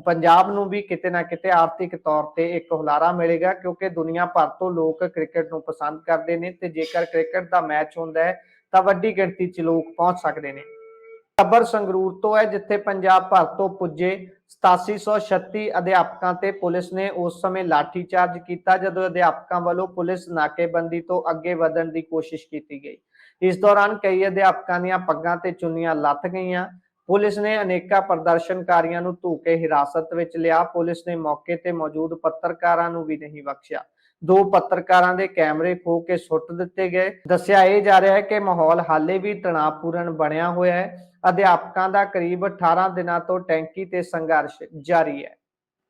ਪੰਜਾਬ ਨੂੰ ਵੀ ਕਿਤੇ ਨਾ ਕਿਤੇ ਆਰਥਿਕ ਤੌਰ ਤੇ ਇੱਕ ਹੁਲਾਰਾ ਮਿਲੇਗਾ ਕਿਉਂਕਿ ਦੁਨੀਆ ਭਰ ਤੋਂ ਲੋਕ ਕ੍ਰਿਕਟ ਨੂੰ ਪਸੰਦ ਕਰਦੇ ਨੇ ਤੇ ਜੇਕਰ ਕ੍ਰਿਕਟ ਦਾ ਮੈਚ ਹੁੰਦਾ ਹੈ ਤਾਂ ਵੱਡੀ ਗਿਣਤੀ 'ਚ ਲੋਕ ਪਹੁੰਚ ਸਕਦੇ ਨੇ। ਖਬਰ ਸੰਗਰੂਰ ਤੋਂ ਹੈ ਜਿੱਥੇ ਪੰਜਾਬ ਭਰ ਤੋਂ ਪੁੱਜੇ 8736 ਅਧਿਆਪਕਾਂ ਤੇ ਪੁਲਿਸ ਨੇ ਉਸ ਸਮੇਂ ਲਾਠੀਚਾਰਜ ਕੀਤਾ ਜਦੋਂ ਅਧਿਆਪਕਾਂ ਵੱਲੋਂ ਪੁਲਿਸ ਨਾਕੇਬੰਦੀ ਤੋਂ ਅੱਗੇ ਵਧਣ ਦੀ ਕੋਸ਼ਿਸ਼ ਕੀਤੀ ਗਈ। ਇਸ ਦੌਰਾਨ ਕਈ ਅਧਿਆਪਕਾਂ ਦੀਆਂ ਪੱਗਾਂ ਤੇ ਚੁੰਨੀਆਂ ਲੱਥ ਗਈਆਂ। ਪੁਲਿਸ ਨੇ ਅਨੇਕਾਂ ਪ੍ਰਦਰਸ਼ਨਕਾਰੀਆਂ ਨੂੰ ਧੂ ਕੇ ਹਿਰਾਸਤ ਵਿੱਚ ਲਿਆ। ਪੁਲਿਸ ਨੇ ਮੌਕੇ ਤੇ ਮੌਜੂਦ ਪੱਤਰਕਾਰਾਂ ਨੂੰ ਵੀ ਨਹੀਂ ਬਖਸ਼ਿਆ। 2 ਪੱਤਰਕਾਰਾਂ ਦੇ ਕੈਮਰੇ ਖੋਹ ਕੇ ਸੁੱਟ ਦਿੱਤੇ ਗਏ। ਦੱਸਿਆ ਇਹ ਜਾ ਰਿਹਾ ਹੈ ਕਿ ਮਾਹੌਲ ਹਾਲੇ ਵੀ ਤਣਾਅਪੂਰਨ ਬਣਿਆ ਹੋਇਆ ਹੈ। ਅਧਿਆਪਕਾਂ ਦਾ ਕਰੀਬ 18 ਦਿਨਾਂ ਤੋਂ ਟੈਂਕੀ ਤੇ ਸੰਘਰਸ਼ ਜਾਰੀ ਹੈ।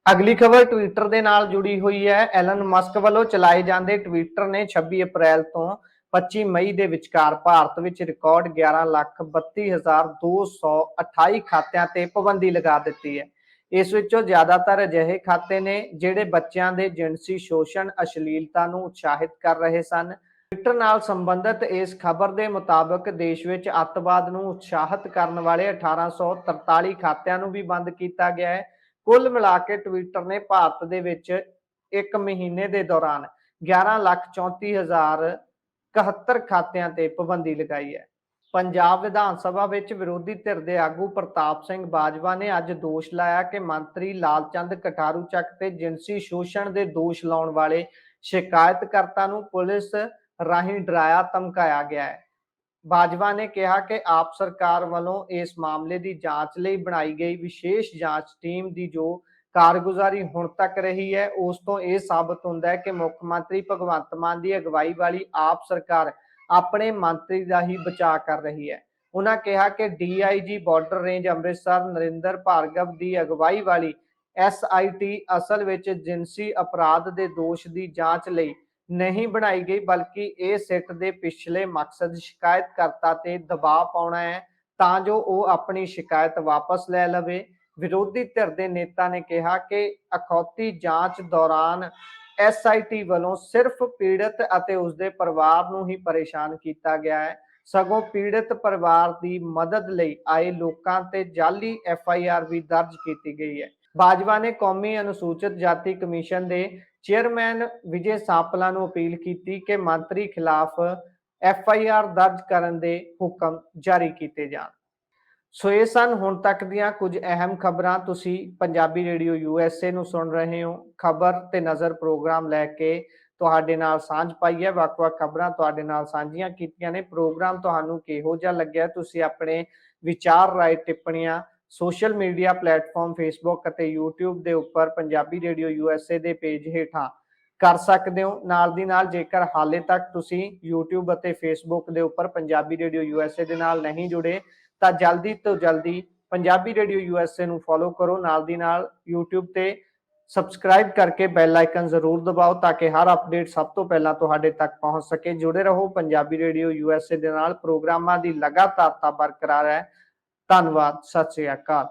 ਅਗਲੀ ਖਬਰ ਟਵਿੱਟਰ ਦੇ ਨਾਲ ਜੁੜੀ ਹੋਈ ਹੈ। ਐਲਨ ਮਸਕ ਵੱਲੋਂ ਚਲਾਏ ਜਾਂਦੇ ਟਵਿੱਟਰ ਨੇ 26 ਅਪ੍ਰੈਲ ਤੋਂ 25 ਮਈ ਦੇ ਵਿਚਕਾਰ ਭਾਰਤ ਵਿੱਚ ਰਿਕਾਰਡ 11,32,228 ਖਾਤਿਆਂ ਤੇ ਪਾਬੰਦੀ ਲਗਾ ਦਿੱਤੀ ਹੈ। ਇਸ ਵਿੱਚੋਂ ਜ਼ਿਆਦਾਤਰ ਅਜਿਹੇ ਖਾਤੇ ਨੇ ਜਿਹੜੇ ਬੱਚਿਆਂ ਦੇ ਜਿਨਸੀ ਸ਼ੋਸ਼ਣ, ਅਸ਼ਲੀਲਤਾ ਨੂੰ ਉਤਸ਼ਾਹਿਤ ਕਰ ਰਹੇ ਸਨ। ਟਵਿੱਟਰ ਨਾਲ ਸੰਬੰਧਿਤ ਇਸ ਖਬਰ ਦੇ ਮੁਤਾਬਕ ਦੇਸ਼ ਵਿੱਚ ਅੱਤਵਾਦ ਨੂੰ ਉਤਸ਼ਾਹਿਤ ਕਰਨ ਵਾਲੇ 1843 ਖਾਤਿਆਂ ਨੂੰ ਵੀ ਬੰਦ ਕੀਤਾ ਗਿਆ ਹੈ। ਕੁੱਲ ਮਿਲਾ ਕੇ ਟਵਿੱਟਰ ਨੇ ਭਾਰਤ ਦੇ ਵਿੱਚ ਇੱਕ ਮਹੀਨੇ ਦੇ ਦੌਰਾਨ 11,34,071 ਖਾਤਿਆਂ ਤੇ ਪਾਬੰਦੀ ਲਗਾਈ ਹੈ। ਪੰਜਾਬ ਵਿਧਾਨ ਸਭਾ ਵਿੱਚ ਵਿਰੋਧੀ ਧਿਰ ਦੇ ਆਗੂ ਪ੍ਰਤਾਪ ਸਿੰਘ ਬਾਜਵਾ ਨੇ ਅੱਜ ਦੋਸ਼ ਲਾਇਆ ਕਿ ਮੰਤਰੀ ਲਾਲਚੰਦ ਕਟਾਰੂ ਚੱਕ ਤੇ ਜਿਨਸੀ ਸ਼ੋਸ਼ਣ ਦੇ ਦੋਸ਼ ਲਾਉਣ ਵਾਲੇ ਸ਼ਿਕਾਇਤਕਰਤਾ ਨੂੰ ਪੁਲਿਸ ਰਾਹੀਂ ਡਰਾਇਆ ਧਮਕਾਇਆ ਗਿਆ ਹੈ। ਬਾਜਵਾ ਨੇ ਕਿਹਾ ਕਿ ਆਪ ਸਰਕਾਰ ਵੱਲੋਂ ਇਸ ਮਾਮਲੇ ਦੀ ਜਾਂਚ ਲਈ ਬਣਾਈ ਗਈ ਵਿਸ਼ੇਸ਼ ਜਾਂਚ ਟੀਮ ਦੀ ਜੋ ਕਾਰਗੁਜ਼ਾਰੀ ਹੁਣ ਤੱਕ ਰਹੀ ਹੈ ਉਸ ਤੋਂ ਇਹ ਸਾਬਤ ਹੁੰਦਾ ਹੈ ਕਿ ਮੁੱਖ ਮੰਤਰੀ ਭਗਵੰਤ ਮਾਨ ਦੀ ਅਗਵਾਈ ਵਾਲੀ ਆਪ ਸਰਕਾਰ ਆਪਣੇ ਮੰਤਰੀ ਦਾ ਹੀ ਬਚਾਅ ਕਰ ਰਹੀ ਹੈ। ਉਹਨਾਂ ਕਿਹਾ ਕਿ DIG border range Amritsar Narinder Bhargav ਦੀ ਅਗਵਾਈ ਵਾਲੀ ਐਸਆਈਟੀ ਅਸਲ ਵਿੱਚ ਜਿਨਸੀ ਅਪਰਾਧ ਦੇ ਦੋਸ਼ ਦੀ ਜਾਂਚ ਲਈ ਨਹੀਂ ਬਣਾਈ ਗਈ, ਬਲਕਿ ਇਹ ਸਿੱਟ ਦੇ ਪਿਛਲੇ ਮਕਸਦ ਸ਼ਿਕਾਇਤਕਰਤਾ ਤੇ ਦਬਾਅ ਪਾਉਣਾ ਹੈ ਤਾਂ ਜੋ ਉਹ ਆਪਣੀ ਸ਼ਿਕਾਇਤ ਵਾਪਸ ਲੈ ਲਵੇ। ਵਿਰੋਧੀ ਧਿਰ ਦੇ ਨੇਤਾ ਨੇ ਕਿਹਾ ਕਿ ਅਖੌਤੀ ਜਾਂਚ ਦੌਰਾਨ ਐਸਆਈਟੀ ਵੱਲੋਂ ਸਿਰਫ ਪੀੜਤ ਅਤੇ ਉਸਦੇ ਪਰਿਵਾਰ ਨੂੰ ਹੀ ਪਰੇਸ਼ਾਨ ਕੀਤਾ ਗਿਆ ਹੈ, ਸਗੋਂ ਪੀੜਤ ਪਰਿਵਾਰ ਦੀ ਮਦਦ ਲਈ ਆਏ ਲੋਕਾਂ ਤੇ ਜਾਲੀ ਐਫਆਈਆਰ ਵੀ ਦਰਜ ਕੀਤੀ ਗਈ ਹੈ। ਬਾਜਵਾ ਨੇ ਕੌਮੀ ਅਨੁਸੂਚਿਤ ਜਾਤੀ ਕਮਿਸ਼ਨ ਦੇ ਚੇਅਰਮੈਨ ਵਿਜੇ ਸਾਂਪਲਾ ਨੂੰ ਅਪੀਲ ਕੀਤੀ ਕਿ ਮੰਤਰੀ ਖਿਲਾਫ ਐਫਆਈਆਰ ਦਰਜ ਕਰਨ ਦੇ ਹੁਕਮ ਜਾਰੀ ਕੀਤੇ ਜਾਣ। ਸੋ ਇਹ ਸਨ ਹੁਣ ਤੱਕ ਦੀਆਂ ਕੁਝ ਅਹਿਮ ਖਬਰਾਂ। ਤੁਸੀਂ ਪੰਜਾਬੀ ਰੇਡੀਓ USA ਨੂੰ ਸੁਣ ਰਹੇ ਹੋ। ਖਬਰ ਤੇ ਨਜ਼ਰ ਪ੍ਰੋਗਰਾਮ ਲੈ ਕੇ ਤੁਹਾਡੇ ਨਾਲ ਸਾਂਝ ਪਾਈ ਹੈ, ਵੱਖ-ਵੱਖ ਖਬਰਾਂ ਤੁਹਾਡੇ ਨਾਲ ਸਾਂਝੀਆਂ ਕੀਤੀਆਂ ਨੇ। ਪ੍ਰੋਗਰਾਮ ਤੁਹਾਨੂੰ ਕਿਹੋ ਜਿਹਾ ਲੱਗਿਆ, ਤੁਸੀਂ ਆਪਣੇ ਵਿਚਾਰ ਰਾਏ ਟਿੱਪਣੀਆਂ ਸੋਸ਼ਲ ਮੀਡੀਆ ਪਲੇਟਫਾਰਮ ਫੇਸਬੁੱਕ ਅਤੇ YouTube ਦੇ ਉੱਪਰ ਪੰਜਾਬੀ ਰੇਡੀਓ USA ਦੇ ਪੇਜ ਹੇਠਾਂ ਕਰ ਸਕਦੇ ਹੋ। ਨਾਲ ਦੀ ਨਾਲ ਜੇਕਰ ਹਾਲੇ ਤੱਕ ਤੁਸੀਂ YouTube ਅਤੇ Facebook ਦੇ ਉੱਪਰ ਪੰਜਾਬੀ ਰੇਡੀਓ USA ਦੇ ਨਾਲ ਨਹੀਂ ਜੁੜੇ ਤਾਂ ਜਲਦੀ ਤੋਂ ਜਲਦੀ ਪੰਜਾਬੀ ਰੇਡੀਓ USA ਨੂੰ ਫੋਲੋ ਕਰੋ। ਨਾਲ ਦੀ ਨਾਲ YouTube ਤੇ ਸਬਸਕ੍ਰਾਈਬ ਕਰਕੇ ਬੈਲ ਆਈਕਨ ਜ਼ਰੂਰ ਦਬਾਓ ਤਾਂ ਕਿ ਹਰ ਅਪਡੇਟ ਸਭ ਤੋਂ ਪਹਿਲਾਂ ਤੁਹਾਡੇ ਤੱਕ ਪਹੁੰਚ ਸਕੇ। ਜੁੜੇ ਰਹੋ ਪੰਜਾਬੀ ਰੇਡੀਓ USA ਦੇ ਨਾਲ। ਪ੍ਰੋਗਰਾਮਾਂ ਦੀ ਲਗਾਤਾਰਤਾ ਬਰਕਰਾਰ ਹੈ। ਧੰਨਵਾਦ। ਸਤਿ ਸ੍ਰੀ ਅਕਾਲ।